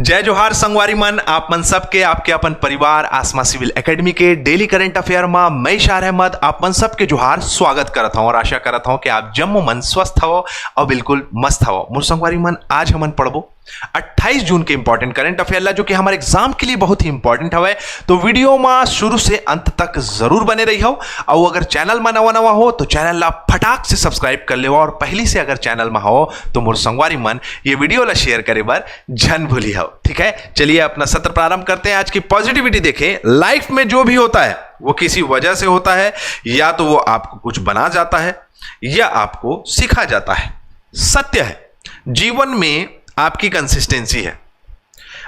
जय जोहार संगवारी मन, आप मन सबके आपके अपन परिवार आसमा सिविल एकेडमी के डेली करंट अफेयर में मैं शार अहमद आप मन सबके जोहार स्वागत करत हूं और आशा करत हूं कि आप जम्मो मन स्वस्थ हो और बिल्कुल मस्त हो। मोर संगवारी मन, आज हमन पढ़बो 28 जून के इंपॉर्टेंट करंट अफेयर ला, जो कि हमारे एग्जाम के लिए बहुत ही इंपॉर्टेंट हवे। तो वीडियो में शुरू से अंत तक जरूर बने रही हो और अगर चैनल में नवा हो तो चैनल ला फटाक से सब्सक्राइब कर ले और पहली से अगर चैनल में हो तो मोर संगवारी मन ये वीडियो ला शेयर करे बार झन भूली हो। ठीक है, चलिए अपना सत्र प्रारंभ करते हैं। आज की पॉजिटिविटी देखें। लाइफ में जो भी होता है वो किसी वजह से होता है, या तो वो आपको कुछ बना जाता है या आपको सिखा जाता है। सत्य है, जीवन में आपकी कंसिस्टेंसी है,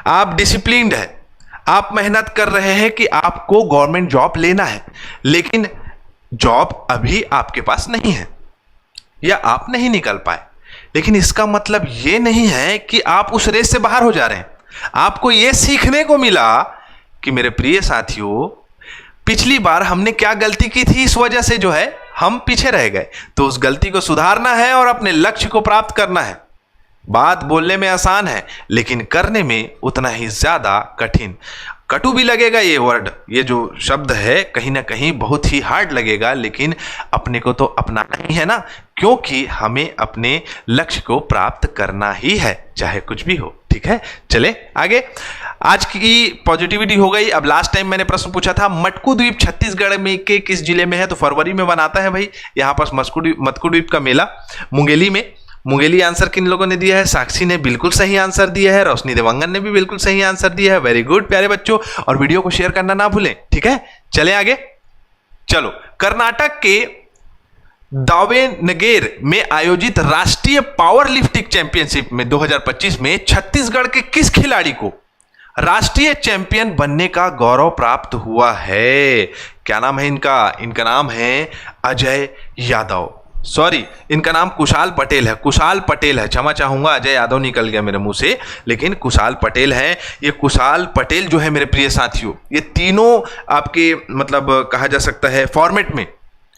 आप डिसिप्लिन्ड है, आप मेहनत कर रहे हैं कि आपको गवर्नमेंट जॉब लेना है, लेकिन जॉब अभी आपके पास नहीं है या आप नहीं निकल पाए। लेकिन इसका मतलब यह नहीं है कि आप उस रेस से बाहर हो जा रहे हैं। आपको यह सीखने को मिला कि मेरे प्रिय साथियों, पिछली बार हमने क्या गलती की थी, इस वजह से जो है हम पीछे रह गए। तो उस गलती को सुधारना है और अपने लक्ष्य को प्राप्त करना है। बात बोलने में आसान है लेकिन करने में उतना ही ज्यादा कठिन। कटु भी लगेगा ये वर्ड, ये जो शब्द है कहीं ना कहीं बहुत ही हार्ड लगेगा, लेकिन अपने को तो अपनाना ही है ना, क्योंकि हमें अपने लक्ष्य को प्राप्त करना ही है, चाहे कुछ भी हो। ठीक है, चले आगे। आज की पॉजिटिविटी हो गई। अब लास्ट टाइम मैंने प्रश्न पूछा था, मटकू द्वीप छत्तीसगढ़ में के किस जिले में है? तो फरवरी में बनाता है भाई यहाँ पर मटकू द्वीप का मेला, मुंगेली में। मुंगेली आंसर किन लोगों ने दिया है? साक्षी ने बिल्कुल सही आंसर दिया है, रोशनी देवंगन ने भी बिल्कुल सही आंसर दिया है। वेरी गुड प्यारे बच्चों, और वीडियो को शेयर करना ना भूलें। ठीक है, चलें आगे। चलो, कर्नाटक के दावणगेरे में आयोजित राष्ट्रीय पावर लिफ्टिंग चैंपियनशिप में 2025 में छत्तीसगढ़ के किस खिलाड़ी को राष्ट्रीय चैंपियन बनने का गौरव प्राप्त हुआ है? क्या नाम है इनका? इनका नाम है अजय यादव। सॉरी, इनका नाम कुशाल पटेल है। कुशाल पटेल है, क्षमा चाहूंगा, अजय यादव निकल गया मेरे मुंह से, लेकिन कुशाल पटेल है। ये कुशाल पटेल जो है मेरे प्रिय साथियों, ये तीनों आपके मतलब कहा जा सकता है फॉर्मेट में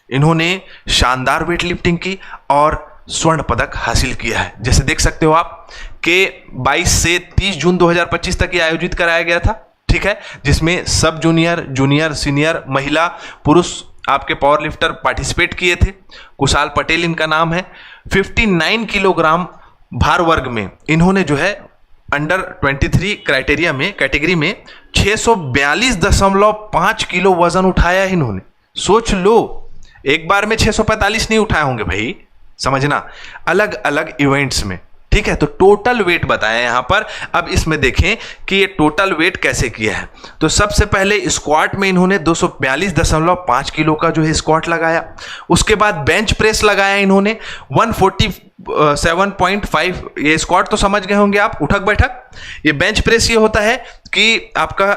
इन्होंने शानदार वेट लिफ्टिंग की और स्वर्ण पदक हासिल किया है। जैसे देख सकते हो आप कि 22 से 30 जून 2025 तक ये आयोजित कराया गया था। ठीक है, जिसमें सब जूनियर, जूनियर, सीनियर, महिला, पुरुष आपके पावर लिफ्टर पार्टिसिपेट किए थे। कुशाल पटेल इनका नाम है। 59 किलोग्राम भार वर्ग में इन्होंने जो है अंडर 23 क्राइटेरिया में कैटेगरी में 642.5 किलो वजन उठाया है इन्होंने। सोच लो, एक बार में 645 नहीं उठाए होंगे भाई, समझना, अलग अलग इवेंट्स में। ठीक है, तो टोटल वेट बताया यहां पर। अब इसमें देखें कि ये टोटल वेट कैसे किया है। तो सबसे पहले स्क्वाट में इन्होंने 242.5 किलो का जो है स्क्वाट लगाया। उसके बाद बेंच प्रेस लगाया इन्होंने 147.5। ये स्क्वाट तो समझ गए होंगे आप, उठक बैठक। ये बेंच प्रेस ये होता है कि आपका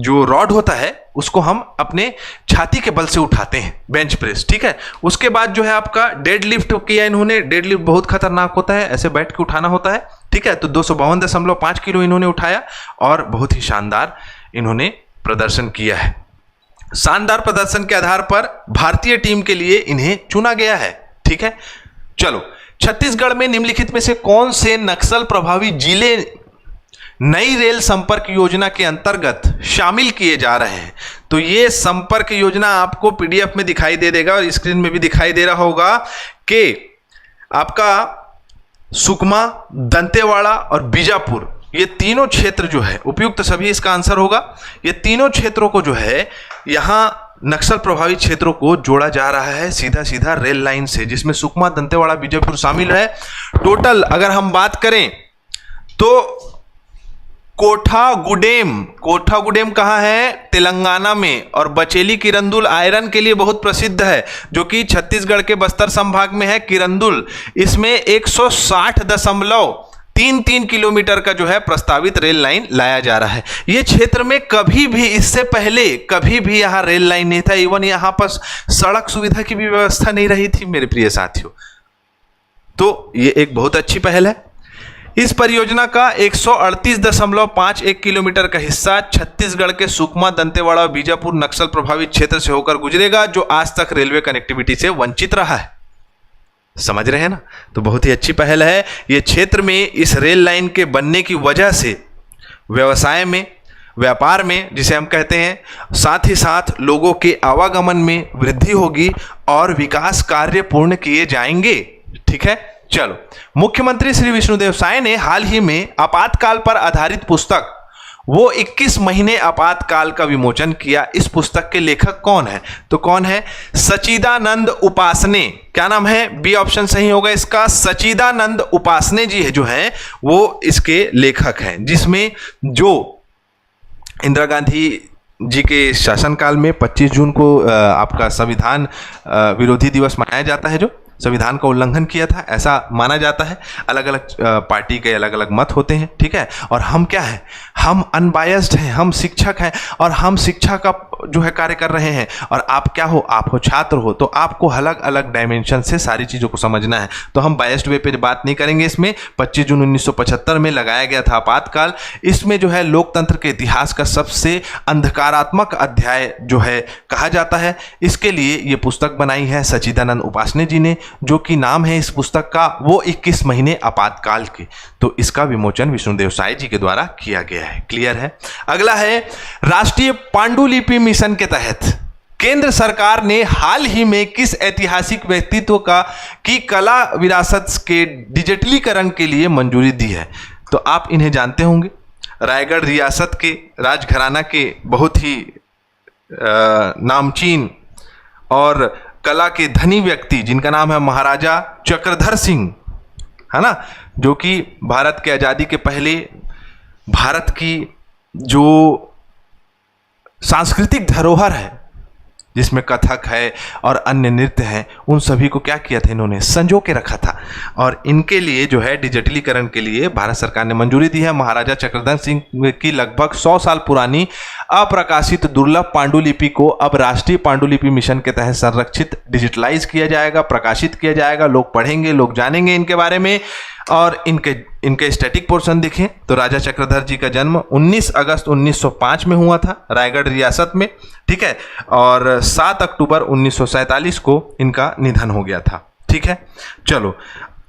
जो रॉड होता है उसको हम अपने छाती के बल से उठाते हैं, बेंच प्रेस। ठीक है, उसके बाद जो है आपका डेड लिफ्ट किया इन्होंने। डेड लिफ्ट बहुत खतरनाक होता है, ऐसे बैठ के उठाना होता है। ठीक है, तो 252.5 किलो इन्होंने उठाया और बहुत ही शानदार इन्होंने प्रदर्शन किया है। शानदार प्रदर्शन के आधार पर भारतीय टीम के लिए इन्हें चुना गया है। ठीक है, चलो, छत्तीसगढ़ में निम्नलिखित में से कौन से नक्सल प्रभावित जिले नई रेल संपर्क योजना के अंतर्गत शामिल किए जा रहे हैं? तो ये संपर्क योजना आपको पीडीएफ में दिखाई दे देगा और स्क्रीन में भी दिखाई दे रहा होगा कि आपका सुकमा, दंतेवाड़ा और बीजापुर, ये तीनों क्षेत्र जो है उपयुक्त सभी इसका आंसर होगा। ये तीनों क्षेत्रों को जो है यहां नक्सल प्रभावित क्षेत्रों को जोड़ा जा रहा है सीधा सीधा रेल लाइन से, जिसमें सुकमा, दंतेवाड़ा, बीजापुर शामिल है। टोटल अगर हम बात करें तो कोठागुडेम कहाँ है? तेलंगाना में। और बचेली किरंदुल आयरन के लिए बहुत प्रसिद्ध है, जो कि छत्तीसगढ़ के बस्तर संभाग में है किरंदुल। इसमें 160.33 किलोमीटर का जो है प्रस्तावित रेल लाइन लाया जा रहा है। ये क्षेत्र में कभी भी इससे पहले कभी भी यहाँ रेल लाइन नहीं था। इवन यहाँ पर सड़क सुविधा की भी व्यवस्था नहीं रही थी मेरे प्रिय साथियों। तो ये एक बहुत अच्छी पहल है। इस परियोजना का 138.51 किलोमीटर का हिस्सा छत्तीसगढ़ के सुकमा, दंतेवाड़ा और बीजापुर नक्सल प्रभावित क्षेत्र से होकर गुजरेगा, जो आज तक रेलवे कनेक्टिविटी से वंचित रहा है। समझ रहे हैं ना? तो बहुत ही अच्छी पहल है। ये क्षेत्र में इस रेल लाइन के बनने की वजह से व्यवसाय में, व्यापार में जिसे हम कहते हैं, साथ ही साथ लोगों के आवागमन में वृद्धि होगी और विकास कार्य पूर्ण किए जाएंगे। ठीक है, चलो। मुख्यमंत्री श्री विष्णुदेव साय ने हाल ही में आपातकाल पर आधारित पुस्तक वो 21 महीने आपातकाल का विमोचन किया। इस पुस्तक के लेखक कौन है? तो कौन है? सच्चिदानंद उपासने। क्या नाम है? बी ऑप्शन सही होगा इसका। सच्चिदानंद उपासने जी है जो है वो इसके लेखक हैं, जिसमें जो इंदिरा गांधी जी के शासनकाल में 25 जून को आपका संविधान विरोधी दिवस मनाया जाता है, जो संविधान का उल्लंघन किया था ऐसा माना जाता है। अलग अलग पार्टी के अलग अलग मत होते हैं, ठीक है। और हम क्या है? हम अनबायस्ड हैं, हम शिक्षक हैं और हम शिक्षा का जो है कार्य कर रहे हैं। और आप क्या हो? आप हो छात्र हो, तो आपको अलग अलग डायमेंशन से सारी चीज़ों को समझना है। तो हम बायस्ड वे पे बात नहीं करेंगे। इसमें 25 जून 1975 में लगाया गया था आपातकाल। इसमें जो है लोकतंत्र के इतिहास का सबसे अंधकारात्मक अध्याय जो है कहा जाता है। इसके लिए ये पुस्तक बनाई है सच्चिदानंद उपासने जी ने, जो कि नाम है इस पुस्तक का वो 21 महीने आपातकाल के। तो इसका विमोचन विष्णुदेव साय जी के द्वारा किया गया है। क्लियर है? अगला है, राष्ट्रीय पांडुलिपि मिशन के तहत केंद्र सरकार ने हाल ही में किस ऐतिहासिक व्यक्तित्व की कला विरासत के डिजिटलीकरण के लिए मंजूरी दी है? तो आप इन्हें जानते होंगे। रायगढ़ रियासत के राजघराना के बहुत ही नामचीन और कला के धनी व्यक्ति जिनका नाम है महाराजा चक्रधर सिंह, है ना, जो कि भारत के आज़ादी के पहले भारत की जो सांस्कृतिक धरोहर है जिसमें कथक है और अन्य नृत्य हैं, उन सभी को क्या किया था? इन्होंने संजो के रखा था। और इनके लिए जो है डिजिटलीकरण के लिए भारत सरकार ने मंजूरी दी है। महाराजा चक्रधर सिंह की लगभग 100 साल पुरानी अप्रकाशित दुर्लभ पांडुलिपि को अब राष्ट्रीय पांडुलिपि मिशन के तहत संरक्षित, डिजिटलाइज किया जाएगा, प्रकाशित किया जाएगा। लोग पढ़ेंगे, लोग जानेंगे इनके बारे में। और इनके स्टैटिक पोर्शन देखें तो राजा चक्रधर जी का जन्म 19 अगस्त 1905 में हुआ था रायगढ़ रियासत में, ठीक है। और 7 अक्टूबर 1947 को इनका निधन हो गया था, ठीक है। चलो,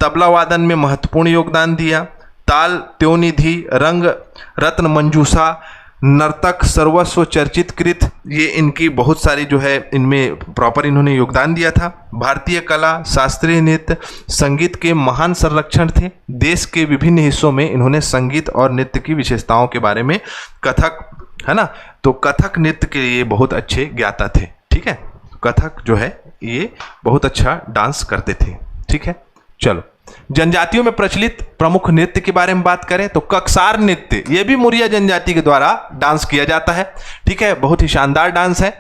तबला वादन में महत्वपूर्ण योगदान दिया। ताल त्योनिधि, रंग रत्न मंजूषा, नर्तक सर्वस्व चर्चित कृत, ये इनकी बहुत सारी जो है इनमें प्रॉपर इन्होंने योगदान दिया था। भारतीय कला, शास्त्रीय नृत्य, संगीत के महान संरक्षण थे। देश के विभिन्न हिस्सों में इन्होंने संगीत और नृत्य की विशेषताओं के बारे में, कथक, है ना, तो कथक नृत्य के लिए बहुत अच्छे ज्ञाता थे, ठीक है। कथक जो है ये बहुत अच्छा डांस करते थे, ठीक है। चलो, जनजातियों में प्रचलित प्रमुख नृत्य के बारे में बात करें तो ककसार नृत्य, यह भी मुरिया जनजाति के द्वारा डांस किया जाता है, ठीक है। बहुत ही शानदार डांस है।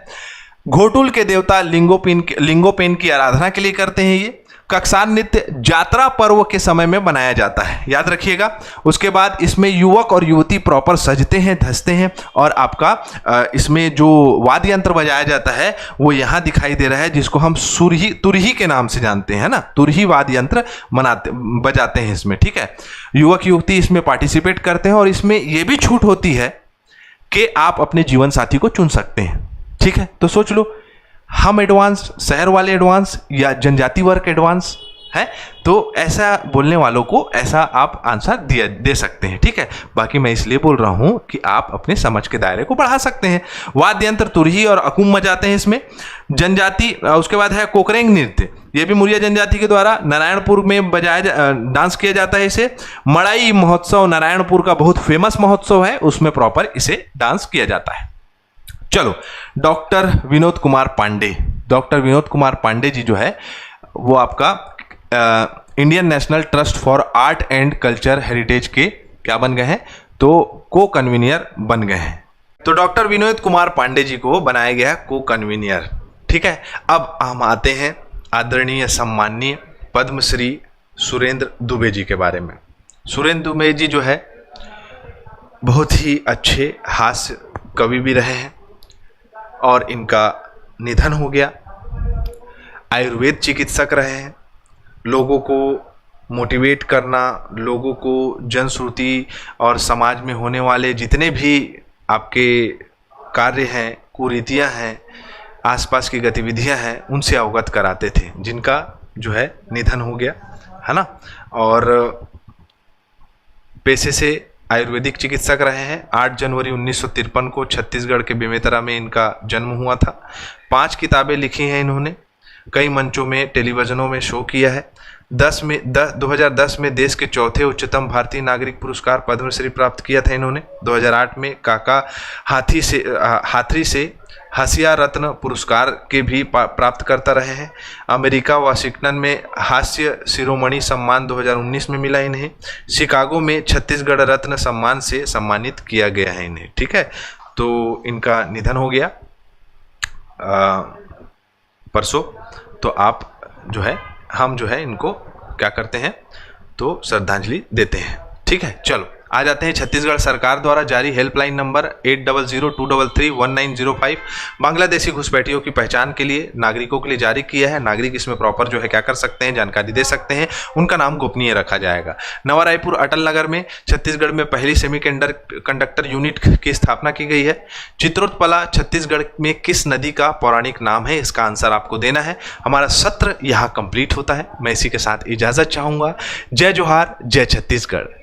घोटुल के देवता लिंगोपेन की आराधना के लिए करते हैं ये। ककसार नृत्य यात्रा पर्व के समय में बनाया जाता है, याद रखिएगा। उसके बाद इसमें युवक और युवती प्रॉपर सजते हैं, धसते हैं। और आपका इसमें जो वाद्य यंत्र बजाया जाता है वो यहाँ दिखाई दे रहा है, जिसको हम तुरही के नाम से जानते हैं ना। तुरही वाद्य यंत्र बजाते हैं इसमें, ठीक है। युवक युवती इसमें पार्टिसिपेट करते हैं और इसमें यह भी छूट होती है कि आप अपने जीवन साथी को चुन सकते हैं, ठीक है। तो सोच लो, हम एडवांस, शहर वाले एडवांस या जनजाति वर्ग एडवांस है, तो ऐसा बोलने वालों को ऐसा आप आंसर दे सकते हैं, ठीक है। बाकी मैं इसलिए बोल रहा हूं कि आप अपने समझ के दायरे को बढ़ा सकते हैं। वाद्य यंत्र तुरही और अकुम बजाते हैं इसमें जनजाति। उसके बाद है कोकरेंग नृत्य, ये भी मुरिया जनजाति के द्वारा नारायणपुर में डांस किया जाता है इसे। मड़ाई महोत्सव नारायणपुर का बहुत फेमस महोत्सव है, उसमें प्रॉपर इसे डांस किया जाता है। चलो, डॉक्टर विनोद कुमार पांडे। डॉक्टर विनोद कुमार पांडे जी जो है वो आपका Indian national trust for art and culture heritage के क्या बन गए हैं? तो को कन्वीनियर बन गए हैं। तो डॉक्टर विनोद कुमार पांडे जी को बनाया गया को कन्वीनियर, ठीक है। अब हम आते हैं आदरणीय सम्माननीय पद्मश्री सुरेंद्र दुबे जी के बारे में। सुरेंद्र दुबे जी जो है बहुत ही अच्छे हास्य कवि भी रहे हैं और इनका निधन हो गया। आयुर्वेद चिकित्सक रहे हैं। लोगों को मोटिवेट करना, लोगों को जनश्रुति और समाज में होने वाले जितने भी आपके कार्य हैं, कुरीतियां हैं, आसपास की गतिविधियां हैं, उनसे अवगत कराते थे, जिनका जो है निधन हो गया, है ना। और पेशे से आयुर्वेदिक चिकित्सक रहे हैं। 8 जनवरी 1953 को छत्तीसगढ़ के बेमेतरा में इनका जन्म हुआ था। 5 किताबें लिखी हैं इन्होंने, कई मंचों में, टेलीविजनों में शो किया है। 2010 में देश के चौथे उच्चतम भारतीय नागरिक पुरस्कार पद्मश्री प्राप्त किया था इन्होंने। 2008 में काका हाथरी से हसिया रत्न पुरस्कार के भी प्राप्त करता रहे हैं। अमेरिका वाशिंगटन में हास्य शिरोमणि सम्मान 2019 में मिला इन्हें। शिकागो में छत्तीसगढ़ रत्न सम्मान से सम्मानित किया गया है इन्हें। ठीक है, तो इनका निधन हो गया परसों। तो आप जो है, हम जो है इनको क्या करते हैं, तो श्रद्धांजलि देते हैं। ठीक है, चलो आ जाते हैं छत्तीसगढ़ सरकार द्वारा जारी हेल्पलाइन नंबर 8002331905 बांग्लादेशी घुसपैठियों की पहचान के लिए नागरिकों के लिए जारी किया है। नागरिक इसमें प्रॉपर जो है क्या कर सकते हैं, जानकारी दे सकते हैं। उनका नाम गोपनीय रखा जाएगा। नवा रायपुर अटल नगर में छत्तीसगढ़ में पहली सेमी कंडक्टर यूनिट की स्थापना की गई है। चित्रोत्पला छत्तीसगढ़ में किस नदी का पौराणिक नाम है, इसका आंसर आपको देना है। हमारा सत्र यहाँ कंप्लीट होता है। मैं इसी के साथ इजाजत चाहूंगा। जय जोहार, जय छत्तीसगढ़।